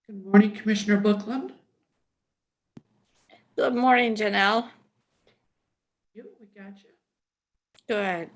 Good morning, Commissioner Bookland. Good morning, Janelle. We got you. Good.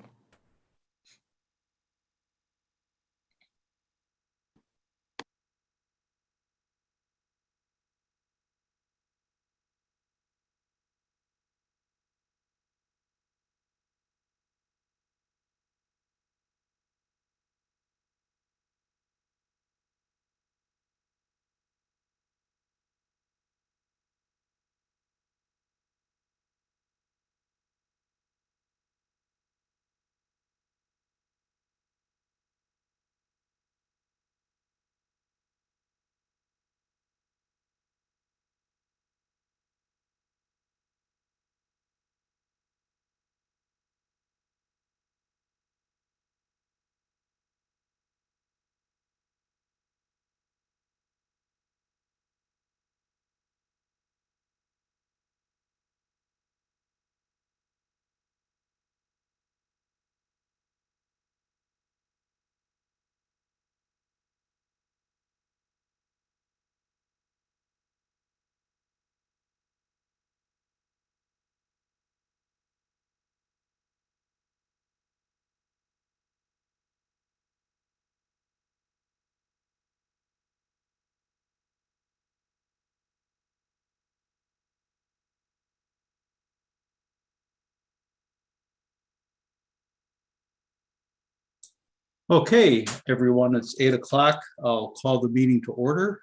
Okay, everyone, it's 8 o'clock. I'll call the meeting to order.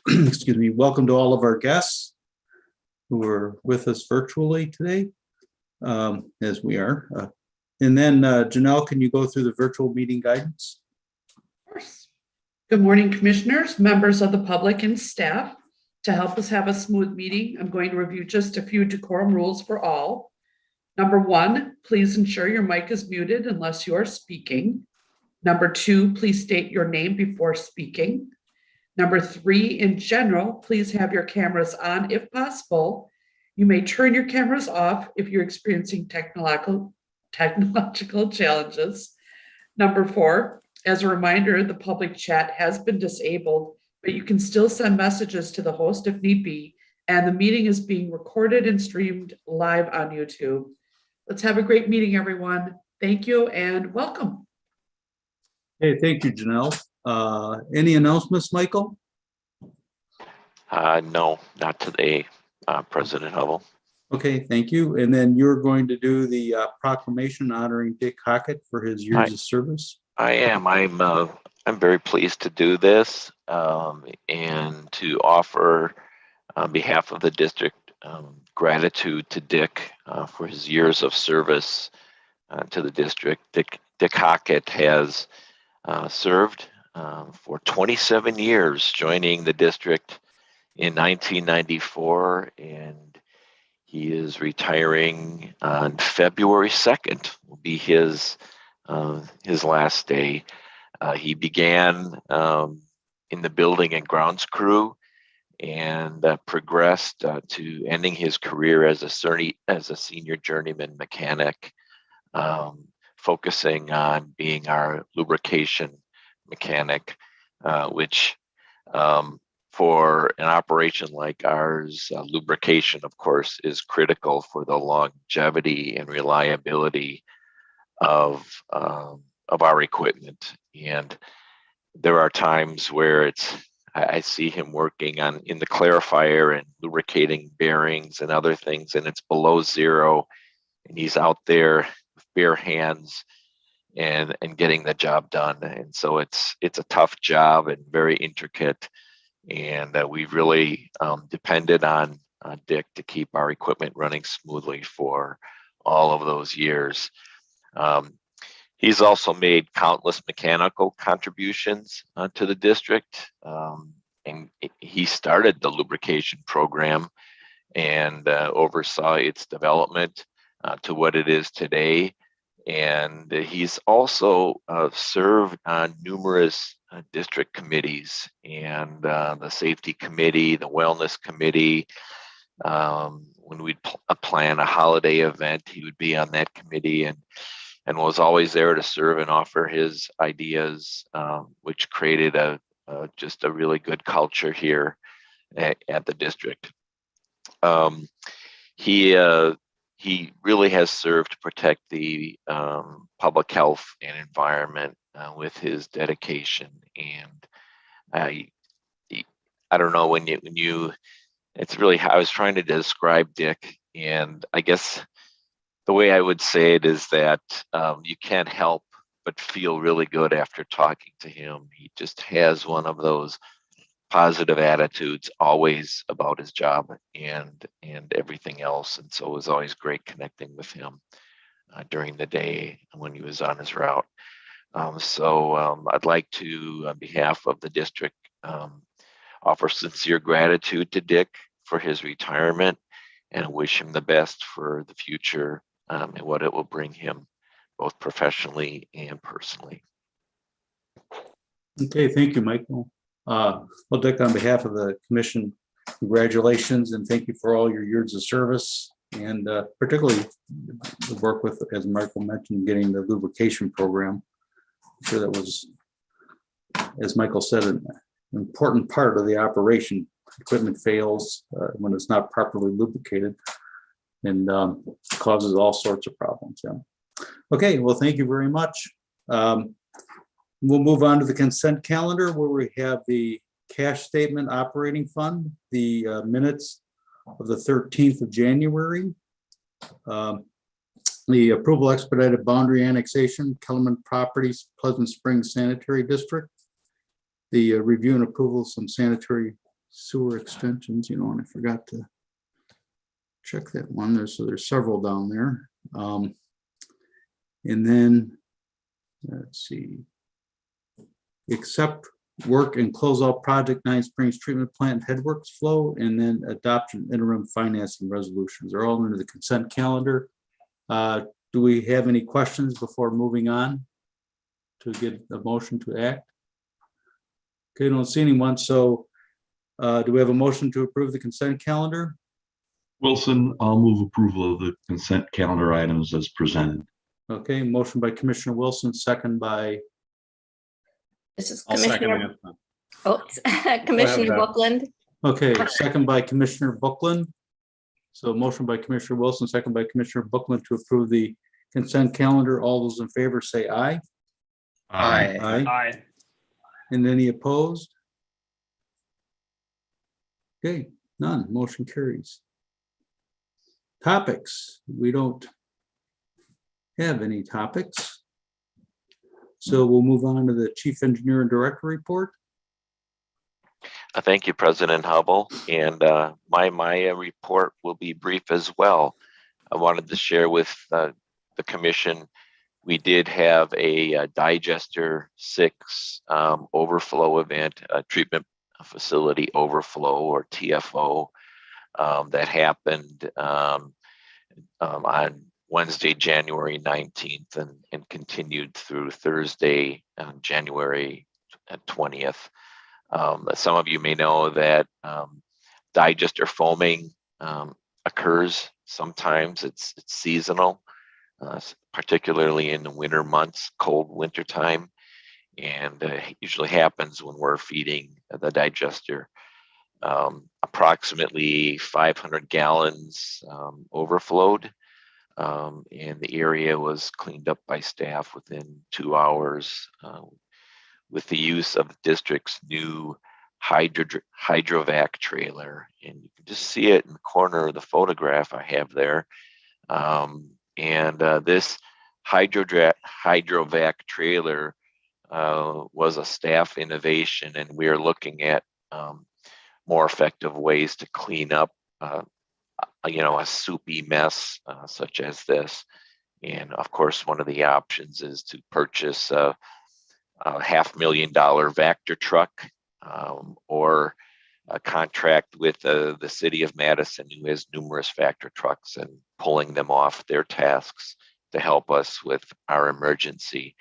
Excuse me. Welcome to all of our guests who are with us virtually today, as we are. And then Janelle, can you go through the virtual meeting guidance? Of course. Good morning, commissioners, members of the public, and staff. To help us have a smooth meeting, I'm going to review just a few decorum rules for all. Number 1, please ensure your mic is muted unless you are speaking. Number 2, please state your name before speaking. Number 3, in general, please have your cameras on if possible. You may turn your cameras off if you're experiencing technological challenges. Number 4, as a reminder, the public chat has been disabled, but you can still send messages to the host if need be, and the meeting is being recorded and streamed live on YouTube. Let's have a great meeting, everyone. Thank you and welcome. Hey, thank you, Janelle. Any announcements, Michael? No, not today, President Hubble. Okay, thank you. And then you're going to do the proclamation honoring Dick Hockett for his years of service. I am. I'm very pleased to do this and to offer on behalf of the district gratitude to Dick for his years of service to the district. Dick Hockett has served for 27 years, joining the district in 1994, and he is retiring on February 2nd. Will be his last day. He began in the building and grounds crew and progressed to ending his career as a senior journeyman mechanic, focusing on being our lubrication mechanic, which for an operation like ours, lubrication, of course, is critical for the longevity and reliability of our equipment. And there are times where I see him working in the clarifier and lubricating bearings and other things, and it's below zero, and he's out there with bare hands and getting the job done. And so it's a tough job and very intricate, and we've really depended on Dick to keep our equipment running smoothly for all of those years. He's also made countless mechanical contributions to the district, and he started the lubrication program and oversaw its development to what it is today. And he's also served on numerous district committees and the safety committee, the wellness committee. When we'd plan a holiday event, he would be on that committee and was always there to serve and offer his ideas, which created a just a really good culture here at the district. He really has served to protect the public health and environment with his dedication. And I don't know, when you it's really how I was trying to describe Dick, and I guess the way I would say it is that you can't help but feel really good after talking to him. He just has one of those positive attitudes always about his job and everything else. And so it was always great connecting with him during the day when he was on his route. I'd like to, on behalf of the district, offer sincere gratitude to Dick for his retirement and wish him the best for the future and what it will bring him, both professionally and personally. Okay, thank you, Michael. Well, Dick, on behalf of the commission, congratulations and thank you for all your years of service, and particularly the work with, as Michael mentioned, getting the lubrication program. I'm sure that was, as Michael said, an important part of the operation. Equipment fails when it's not properly lubricated and causes all sorts of problems. Yeah. Okay, well, thank you very much. We'll move on to the consent calendar, where we have the cash statement operating fund, the minutes of the 13th of January, the approval expedited boundary annexation, Kellerman Properties, Pleasant Springs Sanitary District, the review and approval of some sanitary sewer extensions, and I forgot to check that one. There's several down there. And then, let's see, accept work and close out project 9 Springs Treatment Plant Headworks flow, and then adoption interim financing resolutions are all under the consent calendar. Do we have any questions before moving on to get a motion to act? Okay, don't see anyone. So do we have a motion to approve the consent calendar? Wilson, I'll move approval of the consent calendar items as presented. Okay, motion by Commissioner Wilson, second by, This is I'll second Commissioner, it. Commissioner Beth. Bookland. okay, second by Commissioner Bookland. So motion by Commissioner Wilson, second by Commissioner Bookland to approve the consent calendar. All those in favor say aye. Aye. Aye. Aye. And any opposed? Okay, none, motion carries. Topics, we don't have any topics. So we'll move on to the Chief Engineer and Director report. Thank you, President Hubble. And my report will be brief as well. I wanted to share with the commission, we did have a digester 6 overflow event, a treatment facility overflow, or TFO, that happened on Wednesday, January 19th and continued through Thursday, January 20th. Some of you may know that digester foaming occurs sometimes. It's seasonal, particularly in the winter months, cold winter time, and usually happens when we're feeding the digester. Approximately 500 gallons overflowed, and the area was cleaned up by staff within 2 hours with the use of the district's new hydrovac trailer. And you can just see it in the corner of the photograph I have there. This hydrovac trailer was a staff innovation, and we are looking at more effective ways to clean up a soupy mess such as this. And of course, one of the options is to purchase a $500,000 Vector truck, or a contract with the city of Madison, who has numerous Vector trucks, and pulling them off their tasks to help us with our emergency.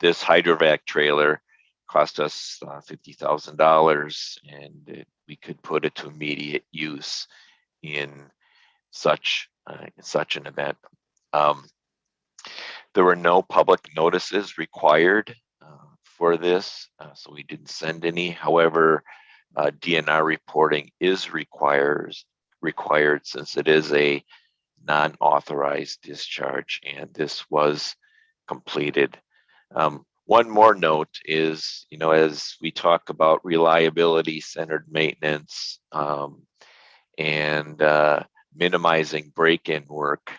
This hydrovac trailer cost us $50,000, and we could put it to immediate use in such an event. There were no public notices required for this, so we didn't send any. However, DNR reporting is required since it is a non-authorized discharge, and this was completed. One more note is, as we talk about reliability-centered maintenance and minimizing break-in work,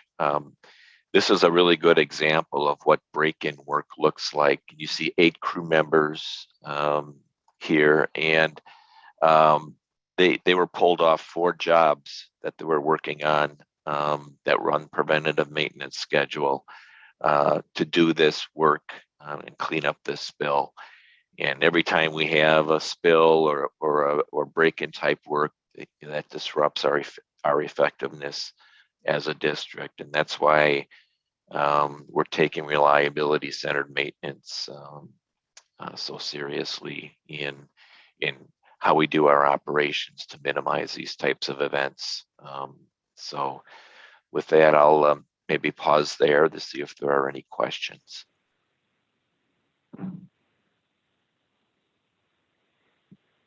this is a really good example of what break-in work looks like. You see 8 crew members here, and they were pulled off 4 jobs that they were working on that run preventative maintenance schedule to do this work and clean up this spill. And every time we have a spill or break-in type work, that disrupts our effectiveness as a district, and that's why we're taking reliability-centered maintenance so seriously in how we do our operations to minimize these types of events. So with that, I'll maybe pause there to see if there are any questions.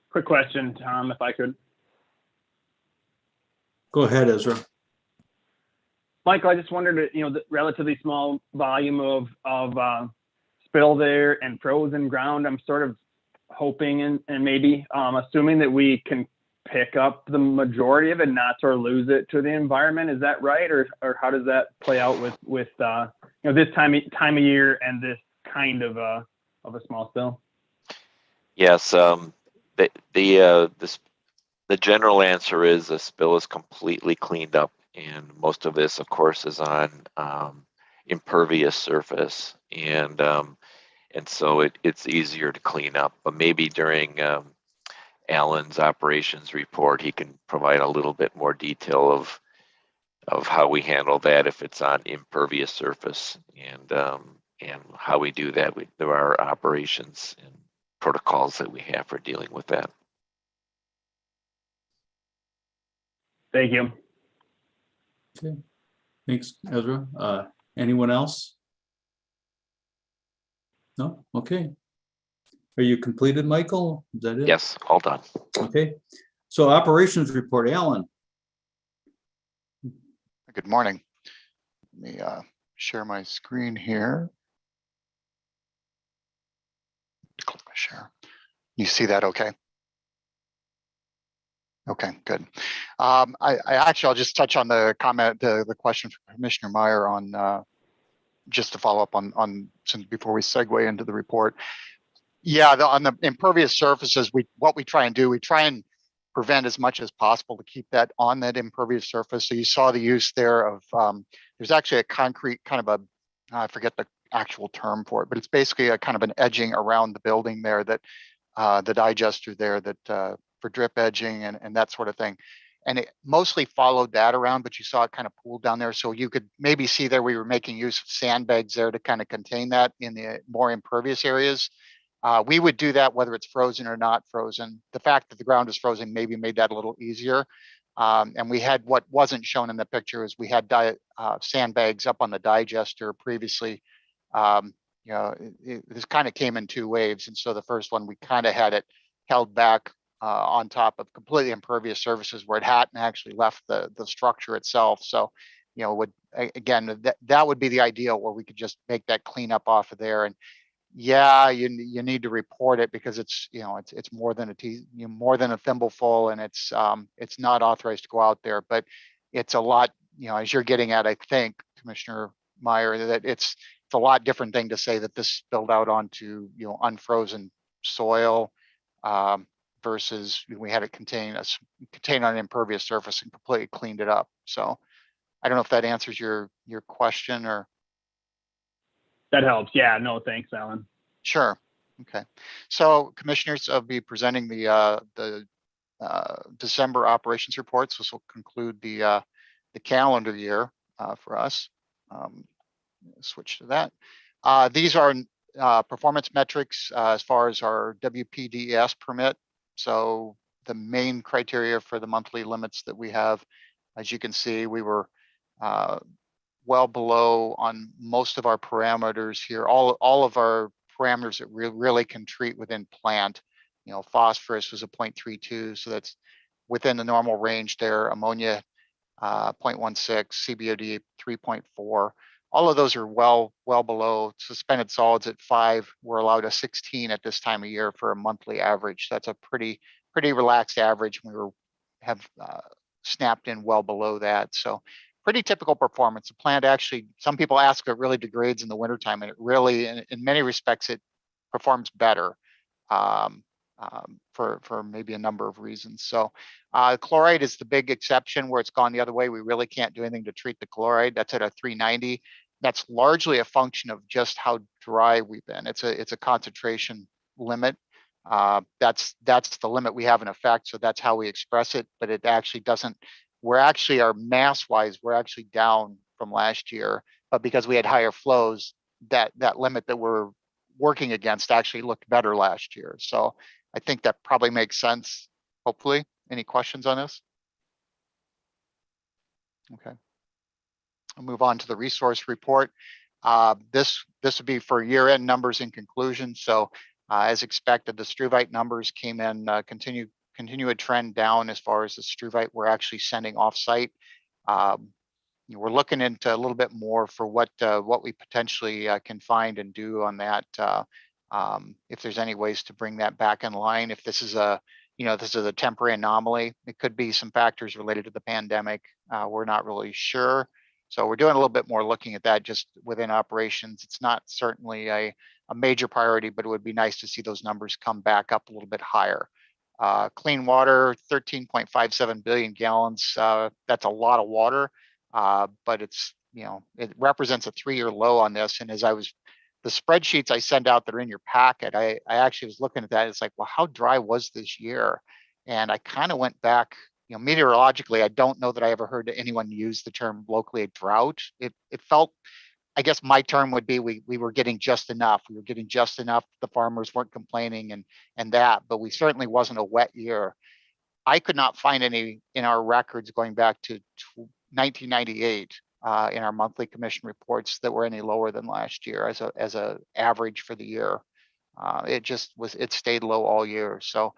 Quick question, Tom, if I could. Go ahead, Ezra. Michael, I just wondered, the relatively small volume of spill there and frozen ground. I'm sort of hoping and maybe assuming that we can pick up the majority of it, not sort of lose it to the environment. Is that right, or how does that play out with this time of year and this kind of a small spill? Yes, the general answer is the spill is completely cleaned up, and most of this, of course, is on impervious surface, and so it's easier to clean up. But maybe during Alan's operations report, he can provide a little bit more detail of how we handle that if it's on impervious surface, and how we do that. There are operations and protocols that we have for dealing with that. Thank you. Okay, thanks, Ezra. Anyone else? No? Okay. Are you completed, Michael? Is that it? Yes, all done. Okay. So operations report, Alan. Good morning. Let me share my screen here. Click my share. You see that okay? Okay, good. I'll just touch on the comment, the question from Commissioner Meyer on just to follow up on since before we segue into the report. Yeah, on the impervious surfaces, what we try and prevent as much as possible to keep that on that impervious surface. So you saw the use there of there's actually a concrete kind of I forget the actual term for it, but it's basically a kind of an edging around the building there that the digester there that for drip edging and that sort of thing. And it mostly followed that around, but you saw it kind of pooled down there. So you could maybe see there we were making use of sandbags there to kind of contain that in the more impervious areas. We would do that whether it's frozen or not frozen. The fact that the ground is frozen maybe made that a little easier. And we had, what wasn't shown in the picture is we had sandbags up on the digester previously. This kind of came in 2 waves. And so the first one, we kind of had it held back on top of completely impervious surfaces where it hadn't actually left the structure itself. So, that would be the ideal where we could just make that cleanup off of there. And yeah, you need to report it because it's more than a thimbleful, and it's not authorized to go out there. But it's a lot, as you're getting at, I think, Commissioner Meyer, that it's a lot different thing to say that this spilled out onto unfrozen soil versus we had it contain on an impervious surface and completely cleaned it up. So I don't know if that answers your question or. That helps. Yeah, no, thanks, Alan. Sure. Okay. So commissioners, I'll be presenting the December operations reports. This will conclude the calendar year for us. Switch to that. These are performance metrics as far as our WPDES permit. So the main criteria for the monthly limits that we have, as you can see, we were well below on most of our parameters here. All of our parameters that really can treat within plant. You know, phosphorus was a 0.32, so that's within the normal range there. Ammonia 0.16, CBOD 3.4. All of those are well below. Suspended solids at 5. We're allowed a 16 at this time of year for a monthly average. That's a pretty relaxed average. We have snapped in well below that. So pretty typical performance. The plant actually, some people ask if it really degrades in the wintertime, and it really, in many respects, it performs better for maybe a number of reasons. So chloride is the big exception where it's gone the other way. We really can't do anything to treat the chloride. That's at a 390. That's largely a function of just how dry we've been. It's a concentration limit. That's the limit we have in effect. So that's how we express it, but it actually doesn't, our mass wise, we're actually down from last year, but because we had higher flows, that limit that we're working against actually looked better last year. So I think that probably makes sense, hopefully. Any questions on this? Okay. I'll move on to the resource report. This would be for year-end numbers in conclusion. So as expected, the struvite numbers came in, continue a trend down as far as the struvite we're actually sending off-site. We're looking into a little bit more for what we potentially can find and do on that. If there's any ways to bring that back in line, if this is a temporary anomaly, it could be some factors related to the pandemic. We're not really sure. So we're doing a little bit more looking at that just within operations. It's not certainly a major priority, but it would be nice to see those numbers come back up a little bit higher. Clean water, 13.57 billion gallons. That's a lot of water, but it's, it represents a 3-year low on this. And as the spreadsheets I send out that are in your packet, I actually was looking at that. It's like, well, how dry was this year? And I kind of went back, meteorologically, I don't know that I ever heard anyone use the term locally a drought. It felt, I guess my term would be we were getting just enough. We were getting just enough. The farmers weren't complaining and that, but we certainly wasn't a wet year. I could not find any in our records going back to 1998 in our monthly commission reports that were any lower than last year as a average for the year. It stayed low all year. So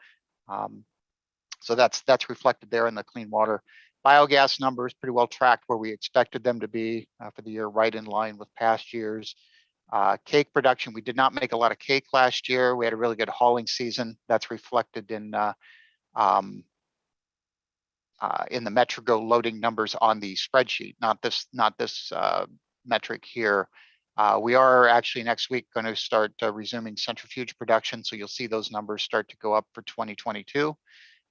so that's reflected there in the clean water. Biogas numbers pretty well tracked where we expected them to be for the year, right in line with past years. Cake production, we did not make a lot of cake last year. We had a really good hauling season. That's reflected in the MetroGo loading numbers on the spreadsheet, not this metric here. We are actually next week going to start resuming centrifuge production, so you'll see those numbers start to go up for 2022.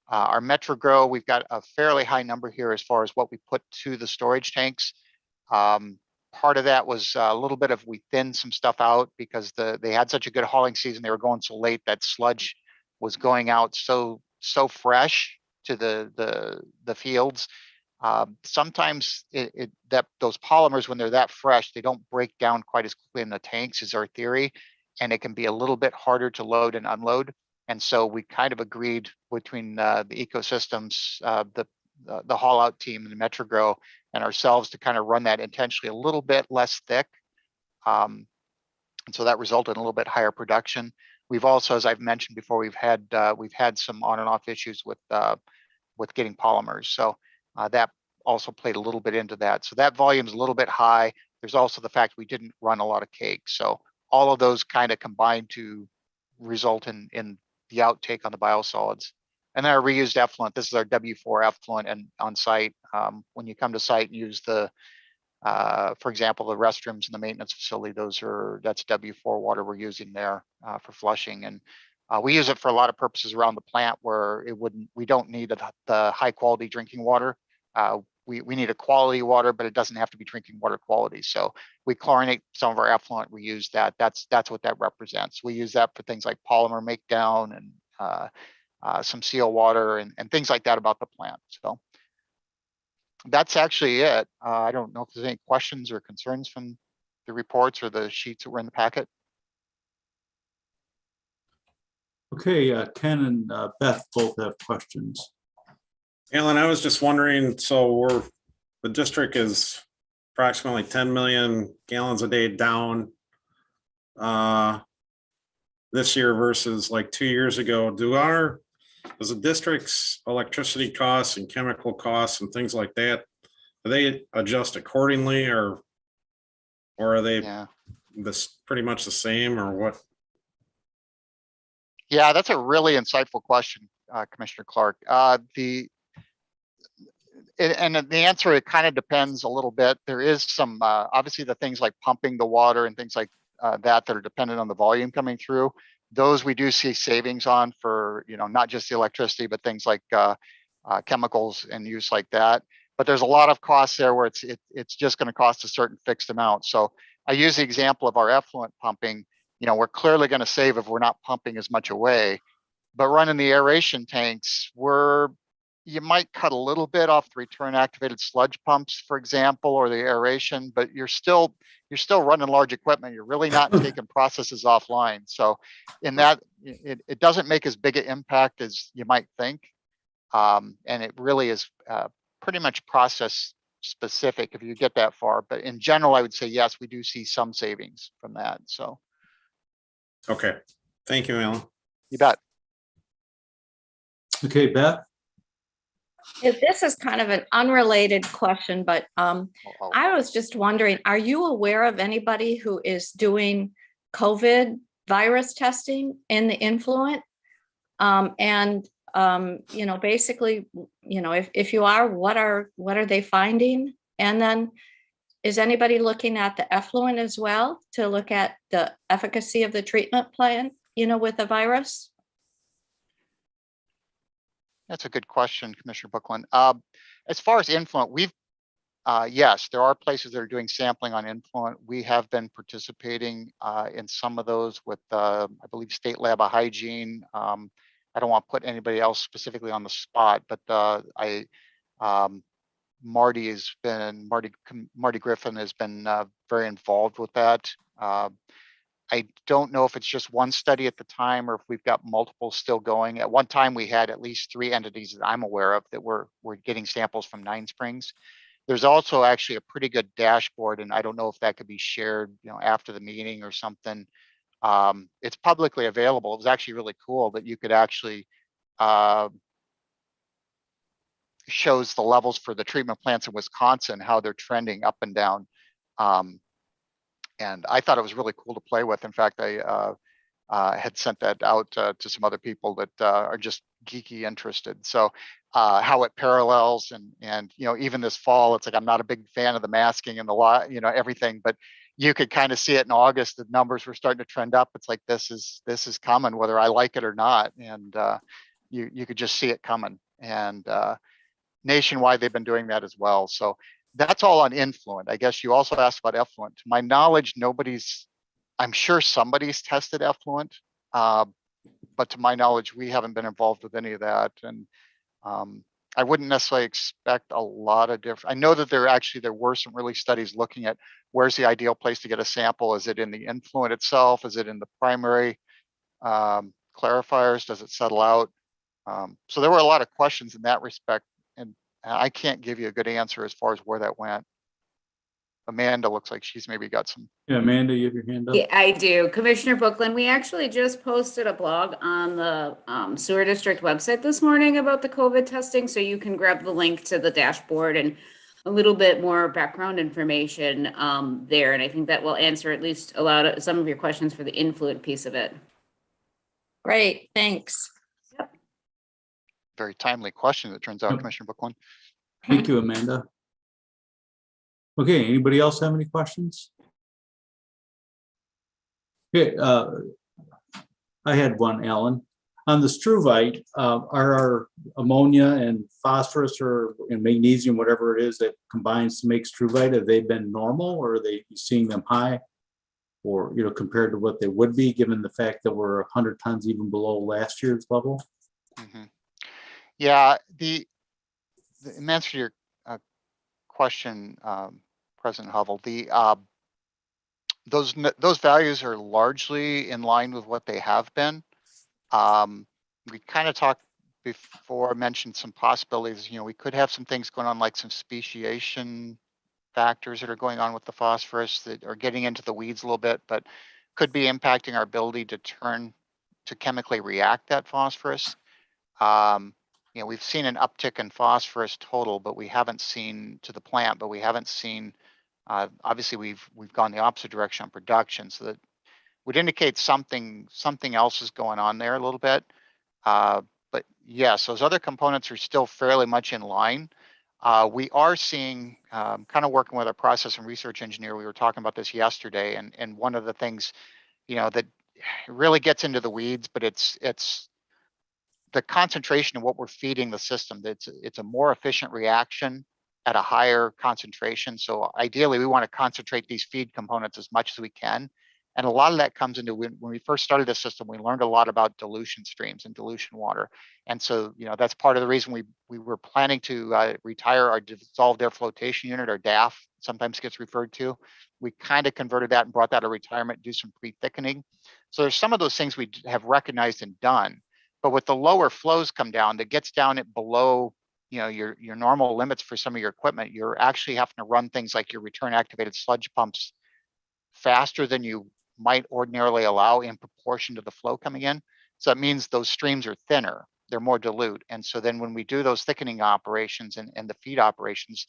Our MetroGo, we've got a fairly high number here as far as what we put to the storage tanks. Part of that was a little bit of, we thinned some stuff out because they had such a good hauling season. They were going so late that sludge was going out so fresh to the fields. Sometimes those polymers, when they're that fresh, they don't break down quite as quickly in the tanks, is our theory, and it can be a little bit harder to load and unload. And so we kind of agreed between the ecosystems, the haul out team and the MetroGo and ourselves to kind of run that intentionally a little bit less thick. And so that resulted in a little bit higher production. We've also, as I've mentioned before, we've had some on and off issues with getting polymers. So that also played a little bit into that. So that volume is a little bit high. There's also the fact we didn't run a lot of cake. So all of those kind of combined to result in the outtake on the biosolids. And then our reused effluent, this is our W4 effluent and on site. When you come to site and use for example, the restrooms in the maintenance facility, that's W4 water we're using there for flushing. And we use it for a lot of purposes around the plant where we don't need the high quality drinking water. We need a quality water, but it doesn't have to be drinking water quality. So we chlorinate some of our effluent. We use that. That's what that represents. We use that for things like polymer makedown and some seal water and things like that about the plant. So that's actually it. I don't know if there's any questions or concerns from the reports or the sheets that were in the packet. Okay, Ken and Beth both have questions. Alan, I was just wondering, so the district is approximately 10 million gallons a day down. this year versus like 2 years ago, does the district's electricity costs and chemical costs and things like that, do they adjust accordingly or are they Yeah. this pretty much the same or what? Yeah, that's a really insightful question, Commissioner Clark. And the answer, it kind of depends a little bit. There is some, obviously the things like pumping the water and things like that are dependent on the volume coming through. Those we do see savings on for, not just the electricity, but things like chemicals and use like that. But there's a lot of costs there where it's just going to cost a certain fixed amount. So I use the example of our effluent pumping. We're clearly going to save if we're not pumping as much away. But running the aeration tanks, you might cut a little bit off the return activated sludge pumps, for example, or the aeration, but you're still running large equipment. You're really not taking processes offline. So in that, it doesn't make as big an impact as you might think. And it really is pretty much process specific if you get that far. But in general, I would say, yes, we do see some savings from that. So. Okay, thank you, Alan. You bet. Okay, Beth? This is kind of an unrelated question, but I was just wondering, are you aware of anybody who is doing COVID virus testing in the influent? Basically, if you are, what are they finding? And then is anybody looking at the effluent as well to look at the efficacy of the treatment plan, with the virus? That's a good question, Commissioner Bookland. As far as influent, yes, there are places that are doing sampling on influent. We have been participating in some of those with, I believe, State Lab of Hygiene. I don't want to put anybody else specifically on the spot, but Marty Griffin has been very involved with that. I don't know if it's just one study at the time or if we've got multiple still going. At one time, we had at least 3 entities that I'm aware of that were getting samples from Nine Springs. There's also actually a pretty good dashboard, and I don't know if that could be shared, after the meeting or something. It's publicly available. It was actually really cool that you could actually shows the levels for the treatment plants in Wisconsin, how they're trending up and down. And I thought it was really cool to play with. In fact, I had sent that out to some other people that are just geeky interested. So how it parallels and even this fall, it's like, I'm not a big fan of the masking and the everything, but you could kind of see it in August. The numbers were starting to trend up. It's like, this is coming, whether I like it or not. And you could just see it coming. And nationwide, they've been doing that as well. So that's all on influent. I guess you also asked about effluent. To my knowledge, I'm sure somebody's tested effluent, but to my knowledge, we haven't been involved with any of that. And I wouldn't necessarily expect a lot of different. I know that there were some early studies looking at where's the ideal place to get a sample. Is it in the influent itself? Is it in the primary clarifiers? Does it settle out? So there were a lot of questions in that respect. And I can't give you a good answer as far as where that went. Amanda looks like she's maybe got some. Yeah, Amanda, you have your hand up. Yeah, I do. Commissioner Bookland, we actually just posted a blog on the sewer district website this morning about the COVID testing. So you can grab the link to the dashboard and a little bit more background information there. And I think that will answer at least some of your questions for the influent piece of it. Great, thanks. Very timely question, it turns out, Yep. Commissioner Bookland. Thank you, Amanda. Okay, anybody else have any questions? Okay, I had one, Alan. On the struvite, are our ammonia and phosphorus or magnesium, whatever it is that combines to make struvite, have they been normal or are they seeing them high? Or, compared to what they would be, given the fact that we're 100 tons even below last year's level? Mm-hmm. Yeah, in answer to your question, President Hovell, those values are largely in line with what they have been. We kind of talked before, mentioned some possibilities. We could have some things going on, like some speciation factors that are going on with the phosphorus that are getting into the weeds a little bit, but could be impacting our ability to turn chemically react that phosphorus. We've seen an uptick in phosphorus total, but we haven't seen to the plant, but we haven't seen, obviously we've gone the opposite direction on production. So that would indicate something else is going on there a little bit. But yes, those other components are still fairly much in line. We are seeing, kind of working with our process and research engineer, we were talking about this yesterday, and one of the things, that really gets into the weeds, but it's the concentration of what we're feeding the system. It's a more efficient reaction at a higher concentration. So ideally, we want to concentrate these feed components as much as we can. And a lot of that comes into when we first started the system, we learned a lot about dilution streams and dilution water. And so, that's part of the reason we were planning to retire our dissolved air flotation unit, or DAF, sometimes gets referred to. We kind of converted that and brought that to retirement, do some pre-thickening. So there's some of those things we have recognized and done. But with the lower flows come down, that gets down at below, your normal limits for some of your equipment, you're actually having to run things like your return activated sludge pumps faster than you might ordinarily allow in proportion to the flow coming in. So that means those streams are thinner, they're more dilute. And so then when we do those thickening operations and the feed operations,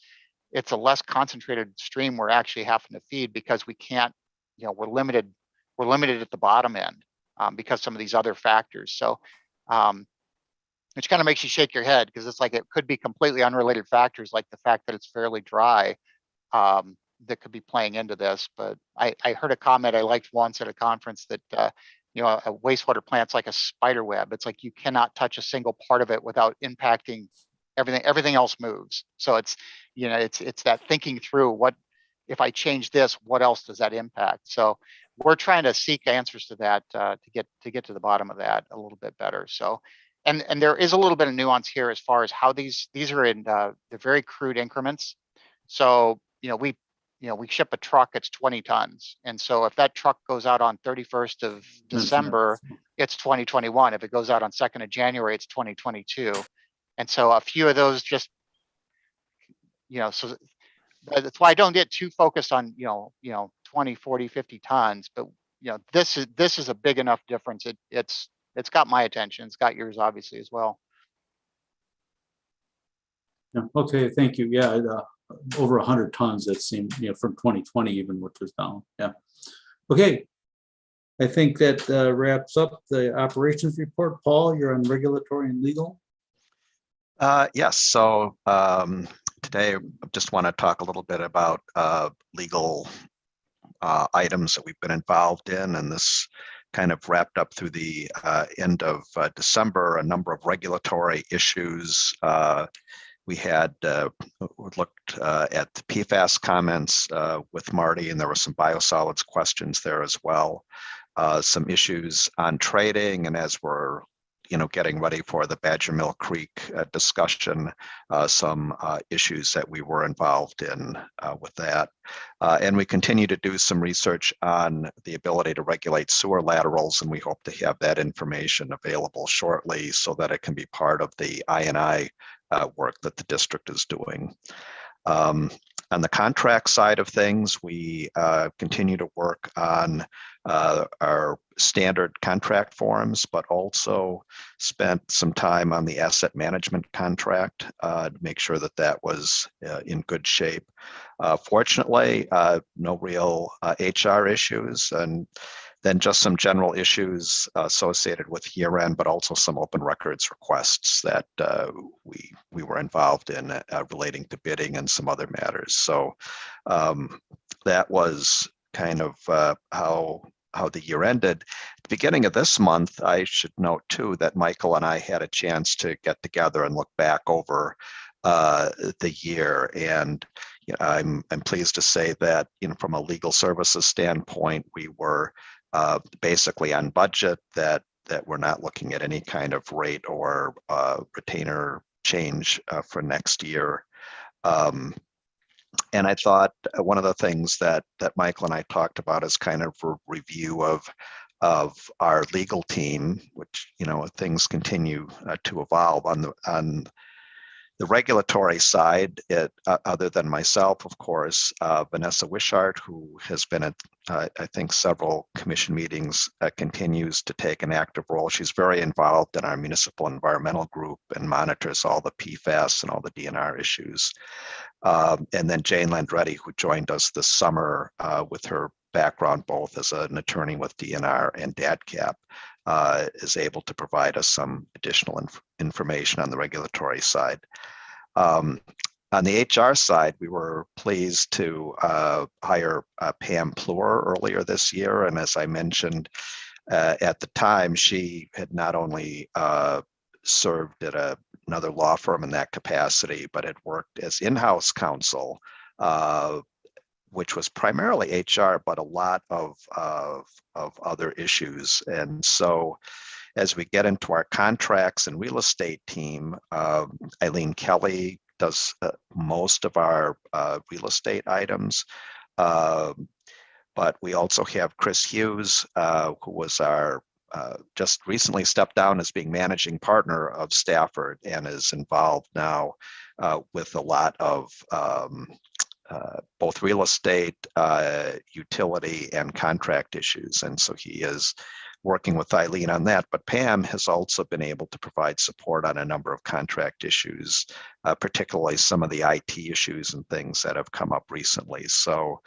it's a less concentrated stream we're actually having to feed, because we can't, we're limited at the bottom end because some of these other factors. So which kind of makes you shake your head, because it's like it could be completely unrelated factors, like the fact that it's fairly dry, that could be playing into this. But I heard a comment I liked once at a conference that a wastewater plant's like a spider web. It's like you cannot touch a single part of it without impacting everything. Everything else moves. So it's it's that thinking through, what if I change this, what else does that impact? So we're trying to seek answers to that to get to the bottom of that a little bit better. So and there is a little bit of nuance here as far as how these are in they're very crude increments. So we ship a truck, it's 20 tons. And so if that truck goes out on 31st of December, it's 2021. If it goes out on 2nd of January, it's 2022. And so a few of those just, so that's why I don't get too focused on, 20, 40, 50 tons. But, this is a big enough difference. It's got my attention. It's got yours, obviously, as well. Yeah, okay, thank you. Yeah, over 100 tons, that seemed, from 2020 even, which was down. Yeah. Okay. I think that wraps up the operations report. Paul, you're on regulatory and legal. Yes. So today, I just want to talk a little bit about legal items that we've been involved in, and this kind of wrapped up through the end of December, a number of regulatory issues. We had looked at the PFAS comments with Marty, and there were some biosolids questions there as well. Some issues on trading, and as we're getting ready for the Badger Mill Creek discussion, some issues that we were involved in with that. And we continue to do some research on the ability to regulate sewer laterals, and we hope to have that information available shortly so that it can be part of the I&I work that the district is doing. On the contract side of things, we continue to work on our standard contract forms, but also spent some time on the asset management contract to make sure that that was in good shape. Fortunately, no real HR issues, and then just some general issues associated with year-end, but also some open records requests that we were involved in relating to bidding and some other matters. So that was kind of how the year ended. At the beginning of this month, I should note too that Michael and I had a chance to get together and look back over the year, and I'm pleased to say that from a legal services standpoint, we were basically on budget, that we're not looking at any kind of rate or retainer change for next year. And I thought one of the things that Michael and I talked about is kind of a review of our legal team, which things continue to evolve on The regulatory side, other than myself, of course, Vanessa Wishart, who has been at, I think, several commission meetings, continues to take an active role. She's very involved in our municipal environmental group and monitors all the PFAS and all the DNR issues. And then Jane Landretti, who joined us this summer with her background both as an attorney with DNR and DADCAP, is able to provide us some additional information on the regulatory side. On the HR side, we were pleased to hire Pam Plur earlier this year. And as I mentioned at the time, she had not only served at another law firm in that capacity, but had worked as in-house counsel, which was primarily HR, but a lot of other issues. And so as we get into our contracts and real estate team, Eileen Kelly does most of our real estate items. But we also have Chris Hughes, who was our just recently stepped down as being managing partner of Stafford and is involved now with a lot of both real estate, utility, and contract issues. And so he is working with Eileen on that. But Pam has also been able to provide support on a number of contract issues, particularly some of the IT issues and things that have come up recently. So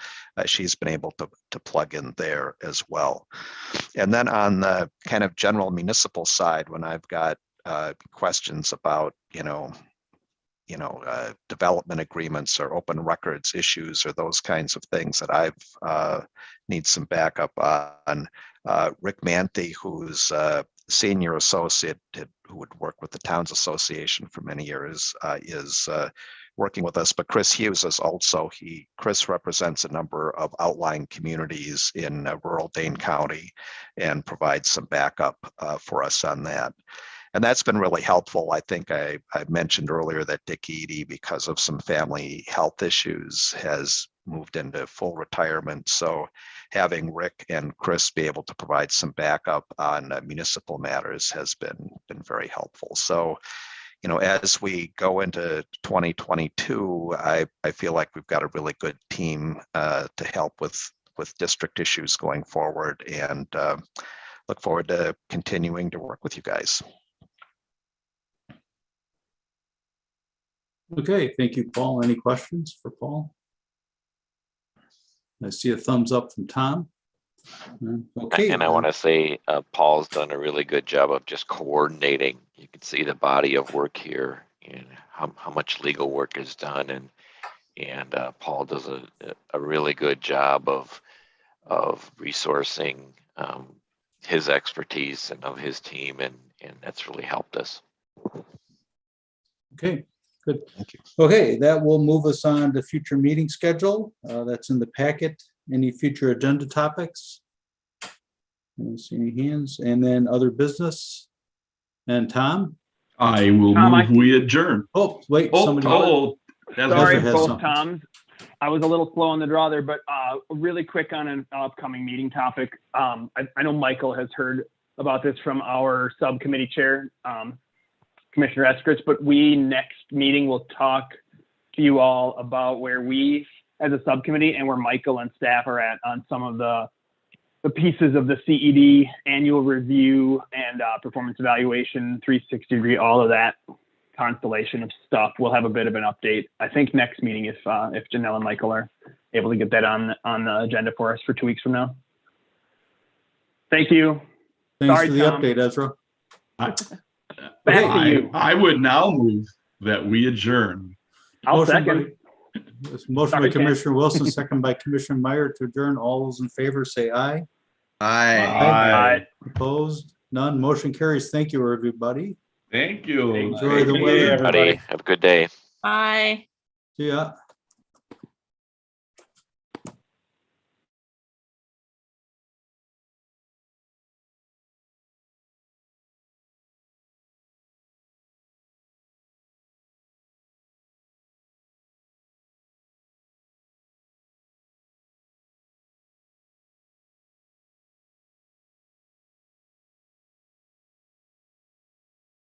she's been able to plug in there as well. And then on the kind of general municipal side, when I've got questions about, development agreements or open records issues or those kinds of things that I've need some backup on. Rick Manthey, who's a senior associate who would work with the Towns Association for many years, is working with us. But Chris Hughes is also, Chris represents a number of outlying communities in rural Dane County and provides some backup for us on that. And that's been really helpful. I think I mentioned earlier that Dick Eady, because of some family health issues, has moved into full retirement. So having Rick and Chris be able to provide some backup on municipal matters has been very helpful. So, as we go into 2022, I feel like we've got a really good team to help with district issues going forward, and look forward to continuing to work with you guys. Okay, thank you, Paul. Any questions for Paul? I see a thumbs up from Tom. Okay. And I want to say Paul's done a really good job of just coordinating. You can see the body of work here and how much legal work is done, and Paul does a really good job of resourcing his expertise and of his team, and that's really helped us. Okay. Good. Thank you. Okay, that will move us on to future meeting schedule. That's in the packet. Any future agenda topics? I don't see any hands. And then other business. And Tom? I will move we adjourn. Oh, wait. Sorry, both something. Toms. I was a little slow on the draw there, but really quick on an upcoming meeting topic. I know Michael has heard about this from our subcommittee chair, Commissioner Eskridge, but we next meeting will talk to you all about where we as a subcommittee and where Michael and staff are at on some of the pieces of the CED annual review and performance evaluation, 360-degree, all of that constellation of stuff. We'll have a bit of an update, I think, next meeting if Janelle and Michael are able to get that on the agenda for us for 2 weeks from now. Thank you. Thanks Sorry, for the Tom. update, Ezra. Back to you. I would now move that we adjourn. I'll second. Motion by Commissioner Wilson, second by Commissioner Meyer to adjourn. All those in favor say aye. Aye. Opposed? None. Motion carries. Thank you, everybody. Thank you. Enjoy the weather. Everybody, have a good day. Bye. See ya.